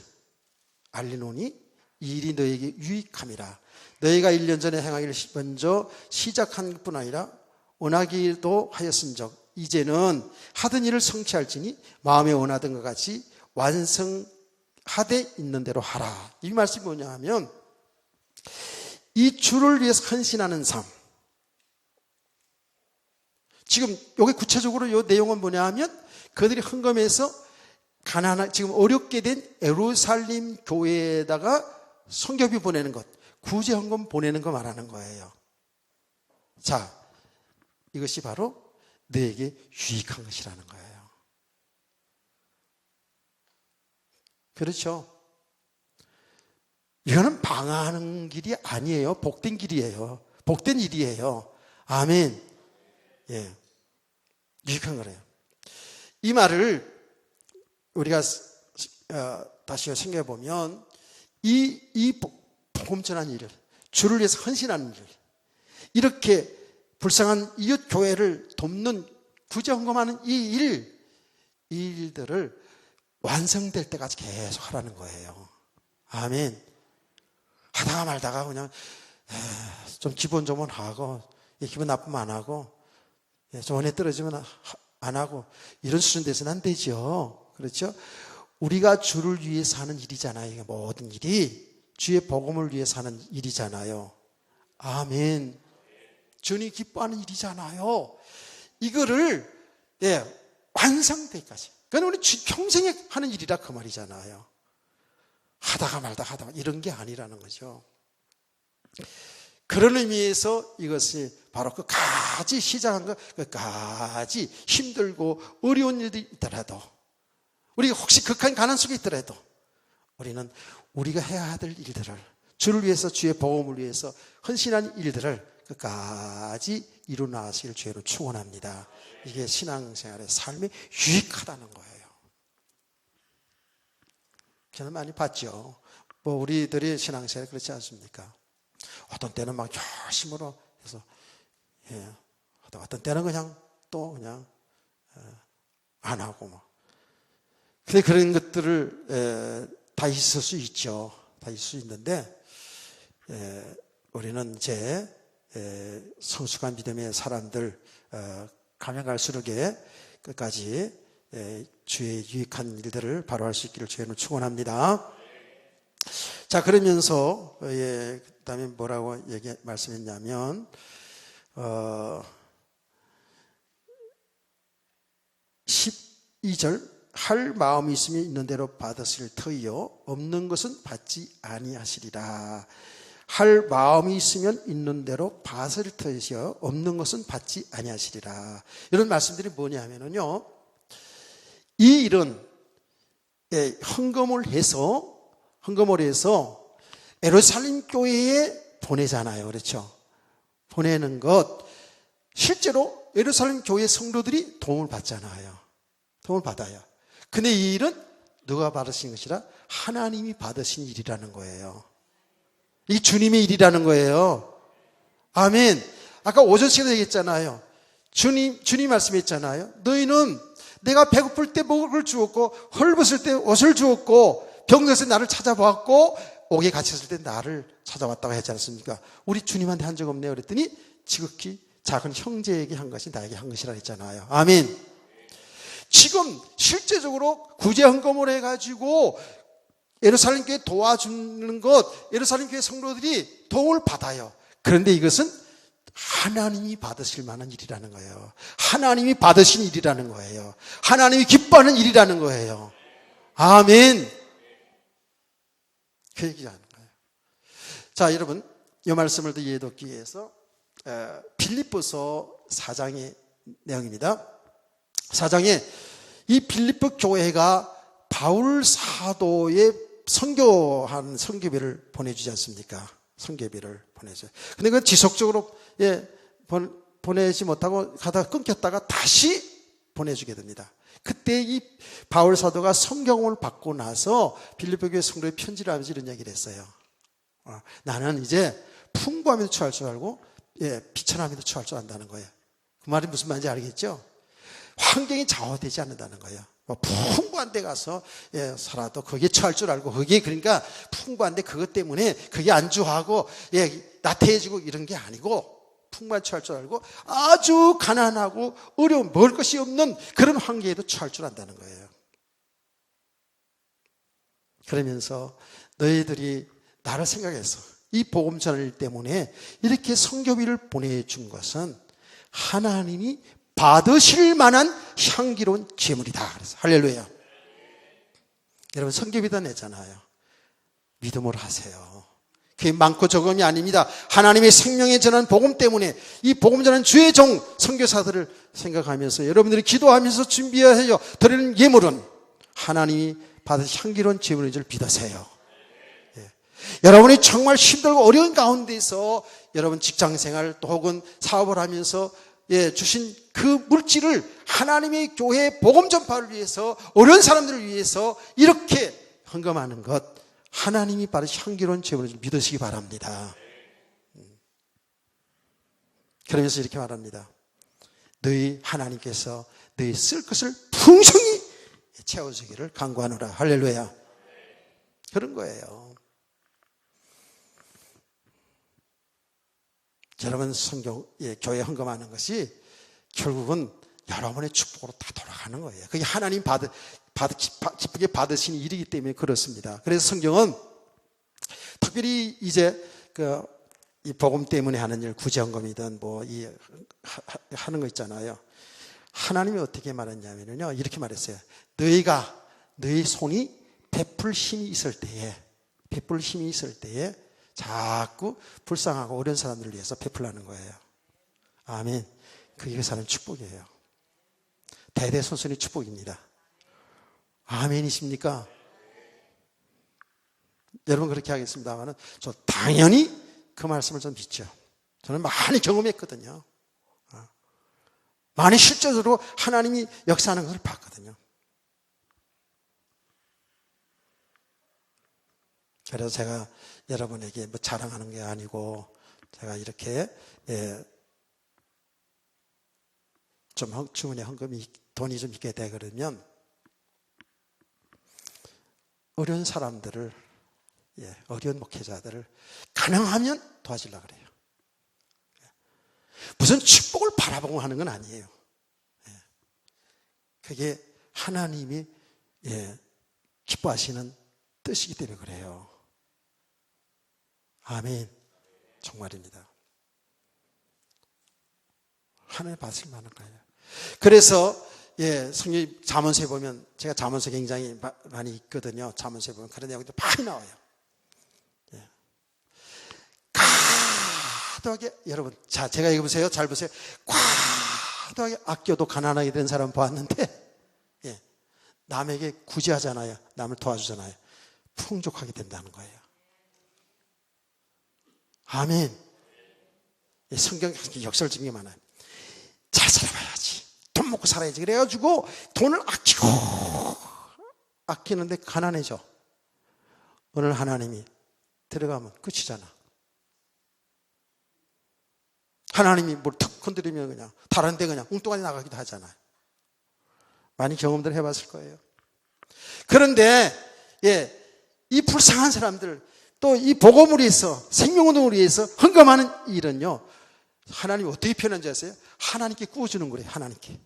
알리노니 이 일이 너에게 유익함이라. 너희가 1년 전에 행하기를 먼저 시작한 것뿐 아니라 원하기도 하였은즉 이제는 하던 일을 성취할지니 마음에 원하던 것 같이 완성하되 있는 대로 하라. 이 말씀이 뭐냐 하면, 이 주를 위해서 헌신하는 삶. 지금 여기 구체적으로 이 내용은 뭐냐 하면, 그들이 헌금해서 지금 어렵게 된 예루살렘 교회에다가 성교비 보내는 것, 구제 헌금 보내는 거 말하는 거예요. 자, 이것이 바로 너에게 유익한 것이라는 거예요. 그렇죠? 이거는 방황하는 길이 아니에요. 복된 길이에요. 복된 일이에요. 아멘. 예. 유익한 거래요. 이 말을 우리가 다시 생각해 보면 이 복음 전하는 일을, 주를 위해서 헌신하는 일, 이렇게 불쌍한 이웃 교회를 돕는 구제 헌금하는 이 일들을 완성될 때까지 계속 하라는 거예요. 아멘. 하다가 말다가 그냥 좀 기분 좋으면 하고, 기분 나쁘면 안 하고, 좀 은혜 떨어지면 안 하고, 이런 수준 돼서는 안 되죠. 그렇죠? 우리가 주를 위해서 하는 일이잖아요. 모든 일이 주의 복음을 위해서 하는 일이잖아요. 아멘. 주님 기뻐하는 일이잖아요. 이거를 완성되기까지. 그건 우리 평생에 하는 일이라 그 말이잖아요. 하다가 말다가 이런 게 아니라는 거죠. 그런 의미에서 이것이 바로 끝까지 시작한 것, 끝까지 힘들고 어려운 일이 있더라도, 우리 혹시 극한 가난 속에 있더라도 우리는 우리가 해야 될 일들을, 주를 위해서, 주의 복음을 위해서 헌신한 일들을 끝까지 이루나가시길 주의로 축원합니다. 이게 신앙생활의 삶이 유익하다는 거예요. 저는 많이 봤죠. 우리들이 신앙생활 그렇지 않습니까? 어떤 때는 막 열심으로 해서 어떤 때는 그냥 안 하고 막. 근데 그런 것들을 다 있을 수 있죠. 다 있을 수 있는데 우리는 이제 성숙한 믿음의 사람들 가면 갈수록 끝까지 주의 유익한 일들을 바로 할 수 있기를 주의는 축원합니다. 자, 그러면서 그다음에 뭐라고 말씀했냐면 12절 할 마음이 있으면 있는 대로 받으실 터이요 없는 것은 받지 아니하시리라. 할 마음이 있으면 있는 대로 받으실 터이요 없는 것은 받지 아니하시리라. 이런 말씀들이 뭐냐면요, 이 일은 헌금을 해서 예루살렘 교회에 보내잖아요. 그렇죠? 보내는 것, 실제로 예루살렘 교회 성도들이 도움을 받잖아요. 도움을 받아요. 근데 이 일은 누가 받으신 것이라? 하나님이 받으신 일이라는 거예요. 이게 주님의 일이라는 거예요. 아멘. 아까 오전 시간에 얘기했잖아요. 주님 말씀했잖아요. 너희는 내가 배고플 때 먹을 주었고, 헐벗을 때 옷을 주었고, 병들었을 때 나를 찾아보았고, 옥에 갇혔을 때 나를 찾아왔다고 했지 않습니까? 우리 주님한테 한 적 없네요. 그랬더니 지극히 작은 형제에게 한 것이 나에게 한 것이라 했잖아요. 아멘. 지금 실제적으로 구제 헌금을 해가지고 예루살렘 교회 도와주는 것, 예루살렘 교회 성도들이 도움을 받아요. 그런데 이것은 하나님이 받으실 만한 일이라는 거예요. 하나님이 받으신 일이라는 거예요. 하나님이 기뻐하는 일이라는 거예요. 아멘. 그 얘기하는 거예요. 자, 여러분, 이 말씀을 더 이해 돕기 위해서 빌립보서 4장의 내용입니다. 4장에 이 빌립보 교회가 바울 사도의 선교한 선교비를 보내주지 않습니까? 선교비를 보내줘요. 근데 그 지속적으로 보내지 못하고 가다가 끊겼다가 다시 보내주게 됩니다. 그때 이 바울 사도가 성경을 받고 나서 빌립보 교회 성도에 편지를 하면서 이런 얘기를 했어요. 나는 이제 풍부함에도 처할 줄 알고 비천함에도 처할 줄 안다는 거예요. 그 말이 무슨 말인지 알겠죠? 환경이 좌우되지 않는다는 거예요. 풍부한 데 가서 살아도 거기에 처할 줄 알고, 거기에 그러니까 풍부한데 그것 때문에 그게 안주하고 나태해지고 이런 게 아니고, 풍부한 처할 줄 알고 아주 가난하고 어려운 먹을 것이 없는 그런 환경에도 처할 줄 안다는 거예요. 그러면서 너희들이 나를 생각해서 이 복음 전할 때문에 이렇게 선교비를 보내준 것은 하나님이 받으실 만한 향기로운 제물이다. 그래서 할렐루야. 여러분, 선교비도 냈잖아요. 믿음으로 하세요. 그게 많고 적음이 아닙니다. 하나님의 생명의 전한 복음 때문에 이 복음 전한 주의 종 선교사들을 생각하면서 여러분들이 기도하면서 준비하여 드리는 예물은 하나님이 받으신 향기로운 제물인 줄 믿으세요. 예. 여러분이 정말 힘들고 어려운 가운데서 여러분 직장생활 또 혹은 사업을 하면서 주신 그 물질을 하나님의 교회 복음 전파를 위해서 어려운 사람들을 위해서 이렇게 헌금하는 것 하나님이 받으신 향기로운 제물을 믿으시기 바랍니다. 그러면서 이렇게 말합니다. 너희 하나님께서 너희 쓸 것을 풍성히 채워주기를 간구하노라. 할렐루야. 그런 거예요. 여러분 교회 헌금하는 것이 결국은 여러분의 축복으로 다 돌아가는 거예요. 그게 하나님 기쁘게 받으신 일이기 때문에 그렇습니다. 그래서 성경은 특별히 이제 이 복음 때문에 하는 일, 구제헌금이든 하는 거 있잖아요. 하나님이 어떻게 말했냐면요, 이렇게 말했어요. 너희 손이 베풀 힘이 있을 때에 자꾸 불쌍하고 어려운 사람들을 위해서 베풀라는 거예요. 아멘. 그게 그 사람의 축복이에요. 대대손손의 축복입니다. 아멘이십니까? 여러분 그렇게 하겠습니다만 저 당연히 그 말씀을 좀 믿죠. 저는 많이 경험했거든요. 많이 실제적으로 하나님이 역사하는 것을 봤거든요. 그래서 제가 여러분에게 자랑하는 게 아니고 제가 이렇게 좀 주문에 돈이 좀 있게 돼 그러면 어려운 사람들을 어려운 목회자들을 가능하면 도와주려고 그래요. 무슨 축복을 바라보고 하는 건 아니에요. 그게 하나님이 기뻐하시는 뜻이기 때문에 그래요. 아멘. 정말입니다. 하나님 받을 만한 거예요. 그래서 성경 잠언서에 보면 제가 잠언서 굉장히 많이 읽거든요. 잠언서에 보면 그런 내용들이 많이 나와요. 과도하게 여러분 제가 읽어보세요. 잘 보세요. 과도하게 아껴도 가난하게 된 사람 보았는데 남에게 구제하잖아요. 남을 도와주잖아요. 풍족하게 된다는 거예요. 아멘. 성경 역설적인 게 많아요. 잘 살아봐야지. 돈 먹고 살아야지. 그래가지고 돈을 아끼는데 가난해져. 오늘 하나님이 들어가면 끝이잖아. 하나님이 뭘 툭 건드리면 그냥 다른 데 그냥 웅뚱하게 나가기도 하잖아요. 많이 경험들 해봤을 거예요. 그런데 이 불쌍한 사람들 또 이 복음을 위해서 생명운동을 위해서 헌금하는 일은요, 하나님이 어떻게 표현한지 아세요? 하나님께 구워주는 거래요. 하나님께.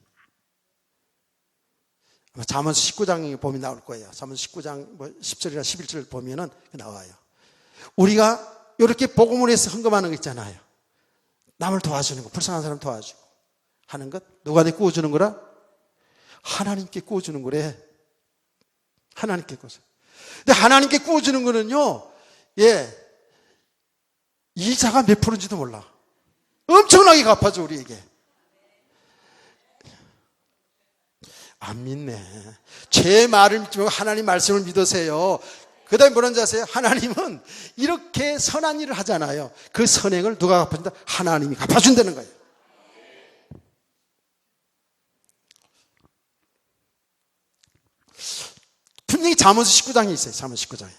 잠언서 19장에 보면 나올 거예요. 잠언서 19장 10절이나 11절 보면은 나와요. 우리가 이렇게 복음을 위해서 헌금하는 거 있잖아요. 남을 도와주는 거, 불쌍한 사람 도와주고 하는 것 누구한테 구워주는 거라? 하나님께 구워주는 거래. 하나님께 구워줘. 근데 하나님께 구워주는 거는요, 이자가 몇 프로인지도 몰라. 엄청나게 갚아줘, 우리에게. 안 믿네. 제 말을 믿지 말고 하나님 말씀을 믿으세요. 그 다음에 뭐라는 줄 아세요? 하나님은 이렇게 선한 일을 하잖아요. 그 선행을 누가 갚아준다? 하나님이 갚아준다는 거예요. 분명히 잠언서 19장이 있어요. 잠언서 19장에.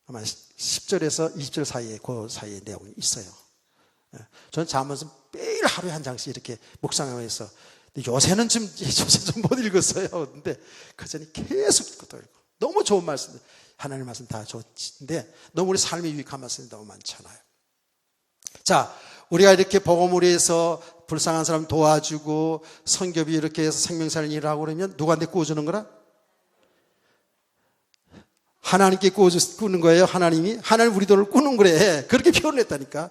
아마 10절에서 20절 사이에 그 사이에 내용이 있어요. 저는 잠언서 매일 하루에 한 장씩 이렇게 묵상하면서, 요새는 좀 못 읽었어요. 근데 그 전에 계속 읽고 또 읽고. 너무 좋은 말씀들. 하나님 말씀 다 좋은데 너무 우리 삶에 유익한 말씀이 너무 많잖아요. 자, 우리가 이렇게 복음을 위해서 불쌍한 사람 도와주고 선교비 이렇게 해서 생명사를 일하고 그러면 누구한테 구워주는 거라? 하나님께 꾸는 거예요. 하나님 우리 돈을 꾸는 거래. 그렇게 표현을 했다니까.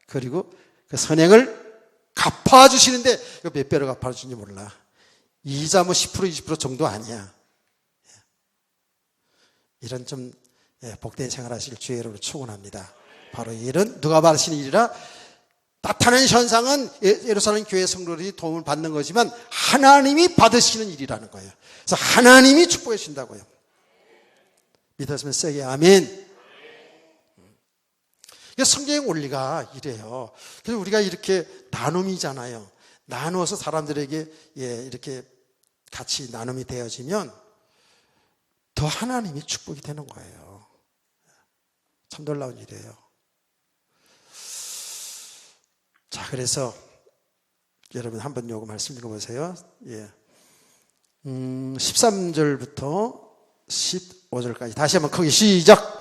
그리고 그 선행을 갚아주시는데 이거 몇 배로 갚아주는지 몰라. 이자 10% 20% 정도 아니야. 이런 좀 복된 생활하실 주의 여러분을 축원합니다. 바로 이 일은 누가 받으시는 일이라? 나타나는 현상은 예루살렘 교회 성도들이 도움을 받는 거지만 하나님이 받으시는 일이라는 거예요. 그래서 하나님이 축복해 주신다고요. 믿었으면 세게 아멘. 성경의 원리가 이래요. 그래서 우리가 이렇게 나눔이잖아요. 나누어서 사람들에게 이렇게 같이 나눔이 되어지면 더 하나님이 축복이 되는 거예요. 참 놀라운 일이에요. 자, 그래서 여러분 한번 요거 말씀 읽어보세요. 13절부터 15절까지 다시 한번 크게 시작.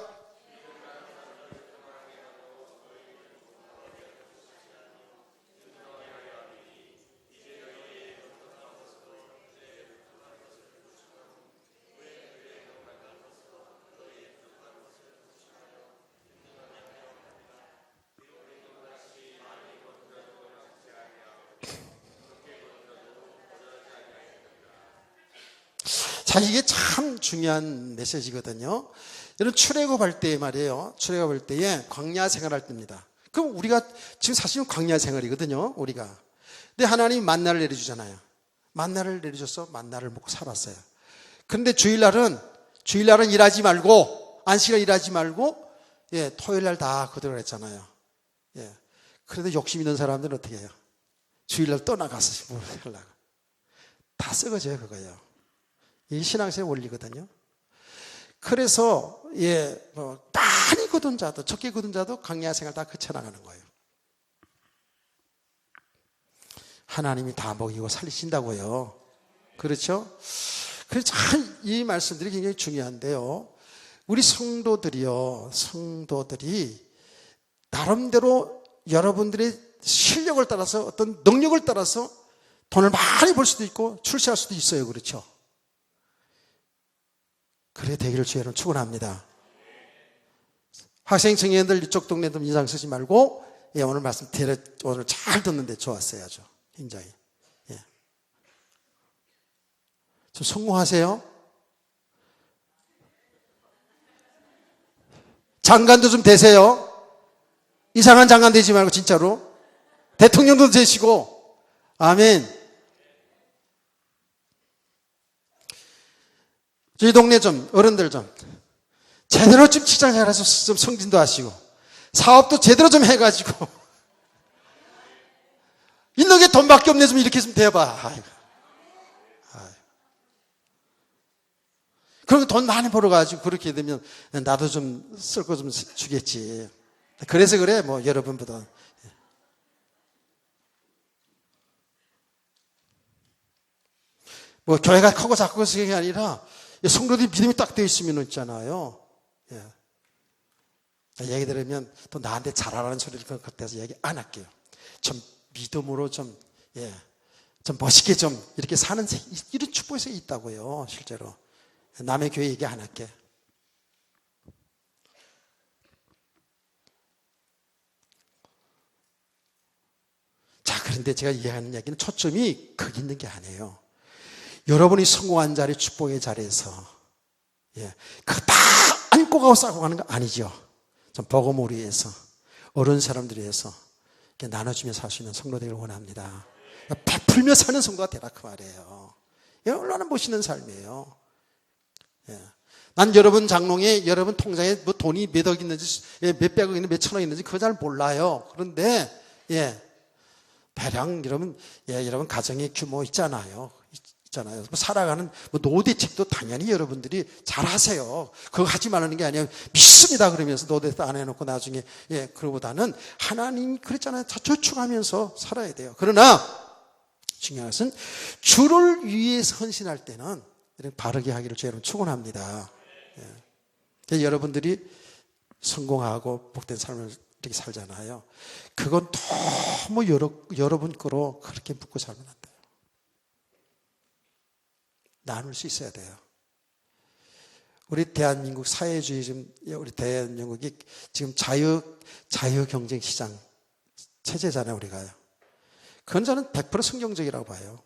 자, 이게 참 중요한 메시지거든요. 여러분, 출애굽할 때 말이에요. 출애굽할 때에 광야 생활할 때입니다. 그럼 우리가 지금 사실은 광야 생활이거든요, 우리가. 근데 하나님이 만나를 내려주잖아요. 만나를 내려줘서 만나를 먹고 살았어요. 그런데 주일날은 일하지 말고, 안식일 일하지 말고, 토요일날 다 그대로 했잖아요. 그래도 욕심 있는 사람들은 어떻게 해요? 주일날 떠나가서 뭘 하려고. 다 썩어져요, 그거요. 이 신앙생활 원리거든요. 그래서 많이 거둔 자도 적게 거둔 자도 광야 생활 다 그쳐나가는 거예요. 하나님이 다 먹이고 살리신다고요. 그렇죠? 그래서 참 이 말씀들이 굉장히 중요한데요. 우리 성도들이 나름대로 여러분들의 실력을 따라서 어떤 능력을 따라서 돈을 많이 벌 수도 있고 출세할 수도 있어요. 그렇죠? 그래 되기를 주의로 축원합니다. 학생 청년들 이쪽 동네 좀 인상 쓰지 말고 오늘 말씀 오늘 잘 듣는데 좋았어요. 아주 굉장히. 좀 성공하세요. 장관도 좀 되세요. 이상한 장관 되지 말고 진짜로. 대통령도 되시고. 아멘. 저희 동네 좀 어른들 좀 제대로 좀 직장 생활해서 좀 승진도 하시고 사업도 제대로 좀 해가지고 있는 게 돈밖에 없네 좀 이렇게 좀 돼봐. 그리고 돈 많이 벌어가지고 그렇게 되면 나도 좀 쓸 거 좀 주겠지. 그래서 그래 뭐 여러분보다. 뭐 교회가 크고 작고 그게 아니라 성도들이 믿음이 딱 되어 있으면 있잖아요. 얘기 들으면 또 나한테 잘하라는 소리를 그때서 얘기 안 할게요. 좀 믿음으로 좀 멋있게 좀 이렇게 사는 이런 축복이 있다고요. 실제로. 남의 교회 얘기 안 할게. 자, 그런데 제가 이해하는 얘기는 초점이 거기 있는 게 아니에요. 여러분이 성공한 자리, 축복의 자리에서 그거 다 안고 가고 싸고 가는 거 아니죠. 좀 복음을 위해서 어려운 사람들을 위해서 나눠주며 살 수 있는 성도 되기를 원합니다. 베풀며 사는 성도가 되라 그 말이에요. 얼마나 멋있는 삶이에요. 난 여러분 장롱에 여러분 통장에 뭐 돈이 몇 억 있는지 몇백억 있는지 몇천억 있는지 그거 잘 몰라요. 그런데 대략 여러분 가정의 규모 있잖아요. 살아가는 노대책도 당연히 여러분들이 잘 하세요. 그거 하지 말라는 게 아니에요. 믿습니다 그러면서 노대도 안 해놓고 나중에 그러고보다는 하나님이 그랬잖아요. 저축하면서 살아야 돼요. 그러나 중요한 것은 주를 위해서 헌신할 때는 바르게 하기를 여러분 축원합니다. 여러분들이 성공하고 복된 삶을 이렇게 살잖아요. 그건 너무 여러분 거로 그렇게 묻고 살면 안 돼요. 나눌 수 있어야 돼요. 우리 대한민국 사회주의 우리 대한민국이 지금 자유 경쟁 시장 체제잖아요, 우리가요. 그건 저는 100% 성경적이라고 봐요.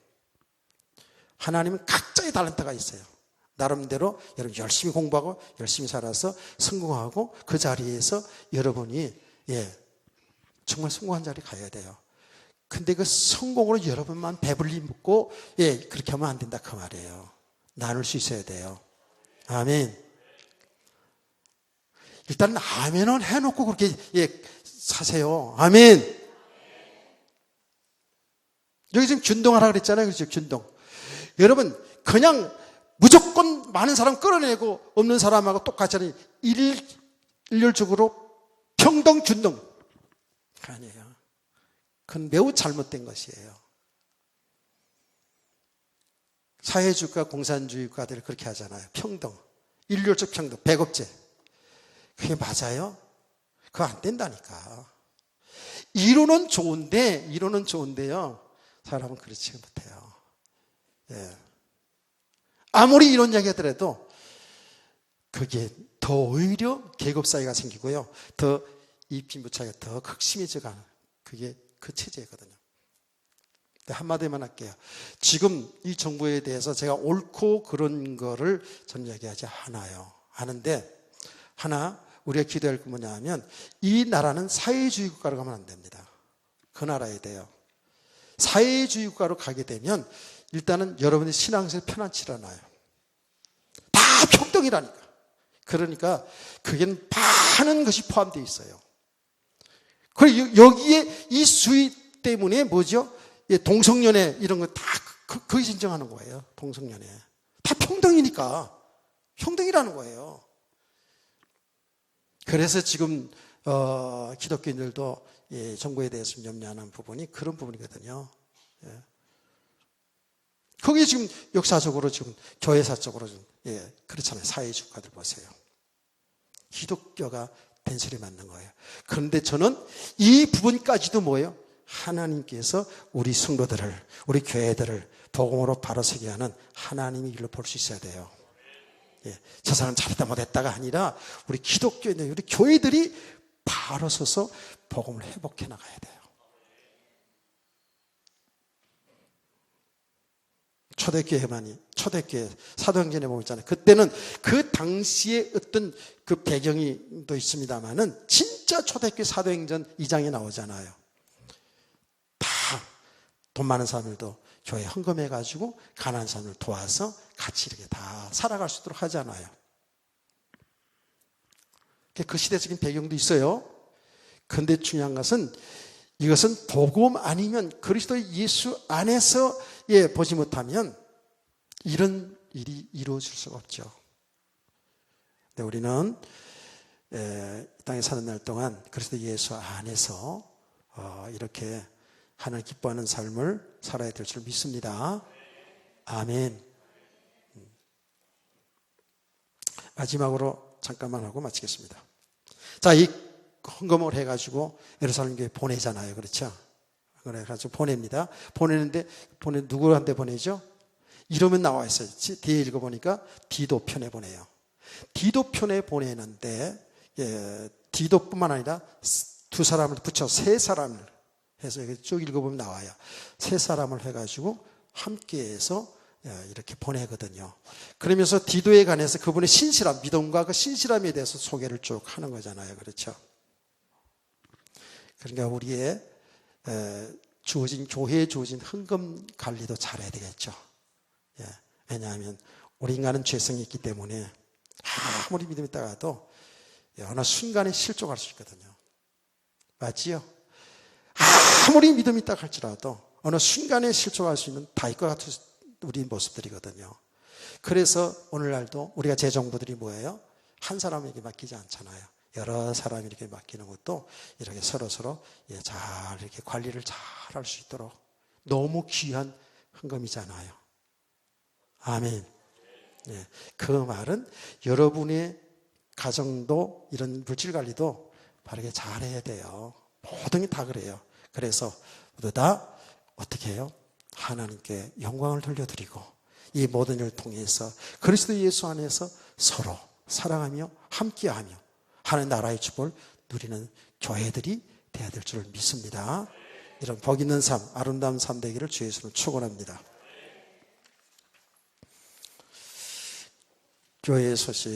하나님은 각자의 탤런트가 있어요. 나름대로 여러분 열심히 공부하고 열심히 살아서 성공하고 그 자리에서 여러분이 정말 성공한 자리 가야 돼요. 근데 그 성공으로 여러분만 배불리 묻고 그렇게 하면 안 된다 그 말이에요. 나눌 수 있어야 돼요. 아멘. 일단 아멘은 해놓고 그렇게 사세요. 아멘. 여기 지금 균동하라 그랬잖아요. 그렇죠? 균동. 여러분 그냥 무조건 많은 사람 끌어내고 없는 사람하고 똑같이 일률적으로 평등 균등 아니에요. 그건 매우 잘못된 것이에요. 사회주의과 공산주의과들 그렇게 하잖아요. 평등, 일률적 평등, 배급제. 그게 맞아요? 그거 안 된다니까. 이론은 좋은데요. 사람은 그렇지 못해요. 아무리 이런 이야기 하더라도 그게 더 오히려 계급 사회가 생기고요. 더 이 빈부차이가 더 극심해져가는 그게 그 체제거든요. 한마디만 할게요. 지금 이 정부에 대해서 제가 옳고 그런 거를 저는 이야기하지 않아요. 하는데 하나 우리가 기도할 게 뭐냐면 이 나라는 사회주의 국가로 가면 안 됩니다. 그 나라에 돼요. 사회주의 국가로 가게 되면 일단은 여러분의 신앙생활 편안치 않아요. 다 평등이라니까. 그러니까 그게는 많은 것이 포함되어 있어요. 그리고 여기에 이 수위 때문에 뭐죠? 동성연애 이런 거 다 거기 진정하는 거예요. 동성연애. 다 평등이니까. 평등이라는 거예요. 그래서 지금 기독교인들도 정부에 대해서 염려하는 부분이 그런 부분이거든요. 거기 지금 역사적으로 지금 교회사적으로 좀 그렇잖아요. 사회주의 국가들 보세요. 기독교가 된소리 맞는 거예요. 그런데 저는 이 부분까지도 뭐예요? 하나님께서 우리 성도들을, 우리 교회들을 복음으로 바로 서게 하는 하나님의 일로 볼 수 있어야 돼요. 저 사람 잘했다 못했다가 아니라 우리 기독교인들, 우리 교회들이 바로 서서 복음을 회복해 나가야 돼요. 초대교회 사도행전에 보면 있잖아요. 그때는 그 당시에 어떤 그 배경이 또 있습니다만은 진짜 초대교회 사도행전 2장에 나오잖아요. 다 돈 많은 사람들도 교회에 헌금해가지고 가난한 사람을 도와서 같이 이렇게 다 살아갈 수 있도록 하잖아요. 그 시대적인 배경도 있어요. 그런데 중요한 것은 이것은 복음 아니면 그리스도 예수 안에서 보지 못하면 이런 일이 이루어질 수가 없죠. 근데 우리는 이 땅에 사는 날 동안 그리스도 예수 안에서 이렇게 하나님 기뻐하는 삶을 살아야 될 줄 믿습니다. 아멘. 마지막으로 잠깐만 하고 마치겠습니다. 자, 이 헌금을 해가지고 예루살렘 교회 보내잖아요. 그렇죠? 그래가지고 보냅니다. 보내는데, 누구한테 보내죠? 이러면 나와 있어요. 뒤에 읽어보니까 디도편에 보내요. 디도편에 보내는데, 디도뿐만 아니라 두 사람을 붙여 세 사람을 해서 쭉 읽어보면 나와요. 세 사람을 해가지고 함께해서 이렇게 보내거든요. 그러면서 디도에 관해서 그분의 신실함, 믿음과 그 신실함에 대해서 소개를 쭉 하는 거잖아요. 그렇죠? 그러니까 우리의 교회에 주어진 헌금 관리도 잘해야 되겠죠. 왜냐하면 우리 인간은 죄성이 있기 때문에 아무리 믿음이 있다가도 어느 순간에 실족할 수 있거든요. 맞지요? 아무리 믿음이 있다 할지라도 어느 순간에 실족할 수 있는 다윗과 같은 우리 모습들이거든요. 그래서 오늘날도 우리가 재정부들이 뭐예요? 한 사람에게 맡기지 않잖아요. 여러 사람에게 맡기는 것도 이렇게 서로서로 잘 이렇게 관리를 잘 할 수 있도록 너무 귀한 헌금이잖아요. 아멘. 그 말은 여러분의 가정도 이런 물질 관리도 바르게 잘 해야 돼요. 모든 게 다 그래요. 그래서 모두 다 어떻게 해요? 하나님께 영광을 돌려드리고 이 모든 일을 통해서 그리스도 예수 안에서 서로 사랑하며 함께하며 하나님 나라의 축복을 누리는 교회들이 되어야 될 줄 믿습니다. 이런 복 있는 삶, 아름다운 삶 되기를 주 예수는 축원합니다. 교회의 소식